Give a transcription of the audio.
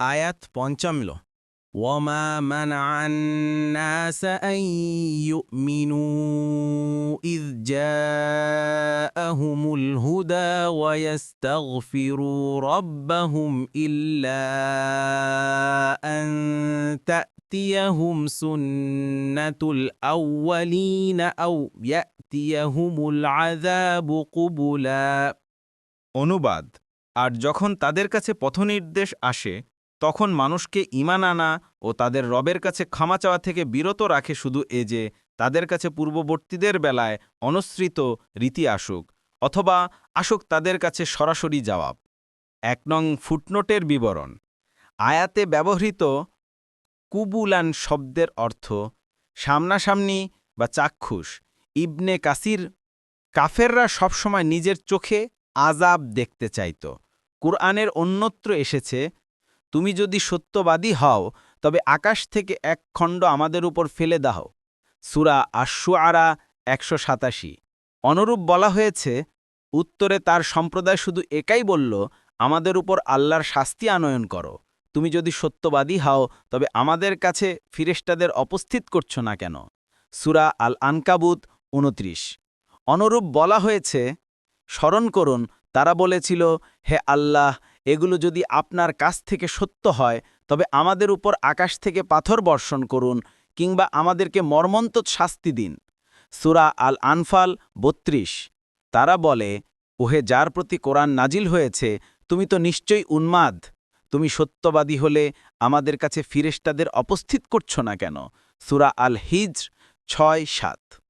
আয়াত পঞ্চমল ওয়ামা মানআন নাস আন ইউমিনু ইয জাআহুমুল হুদা ওয়া ইস্তাগফিরু রাব্বাহুম ইল্লা আন তা'তিয়াহুম সুন্নাতুল আউয়ালিন আও ইয়া'তিয়াহুমুল আযাবু কুবুলা। অনুবাদ: আর যখন তাদের কাছে পথনির্দেশ আসে তখন মানুষকে ঈমান আনা ও তাদের রবের কাছে ক্ষমা চাওয়া থেকে বিরত রাখে শুধু যে তাদের কাছে পূর্ববর্তীদের বেলায় অনুসৃত রীতি আসুক, অথবা আসুক তাদের কাছে সরাসরি জবাব। ১ নং ফুটনোটের বিবরণ। আয়াতে ব্যবহৃত কুবুলান শব্দের অর্থ সামনাসামনি বা চাক্ষুষ। ইবনে কাসির কাফেররা সবসময় নিজের চোখে আযাব দেখতে চাইত। কুরআনের অন্যত্র এসেছে, তুমি যদি সত্যবাদী হও তবে আকাশ থেকে এক খণ্ড আমাদের উপর ফেলে দাও। সূরা আশ-শুআরা ১৮৭। অনুরূপ বলা হয়েছে, উত্তরে তার সম্প্রদায় শুধু একাই বলল, আমাদের উপর আল্লাহর শাস্তি আনয়ন করো। তুমি যদি সত্যবাদী হও তবে আমাদের কাছে ফিরেশতাদের উপস্থিত করছো না কেন? সূরা আল-আনকাবুত ২৯। অনুরূপ বলা হয়েছে, স্মরণ করুন তারা বলেছিল, হে আল্লাহ, এগুলো যদি আপনার কাছ থেকে সত্য হয় তবে আমাদের উপর আকাশ থেকে পাথর বর্ষণ করুন কিংবা আমাদেরকে মর্মন্তুদ শাস্তি দিন। সূরা আল-আনফাল ৩২। তারা বলে, ওহে যার প্রতি কোরআন নাজিল হয়েছে, তুমি তো নিশ্চয়ই উন্মাদ। তুমি সত্যবাদী হলে আমাদের কাছে ফিরেশতাদের উপস্থিত করছো না কেন? সূরা আল-হিজর ৬-৭।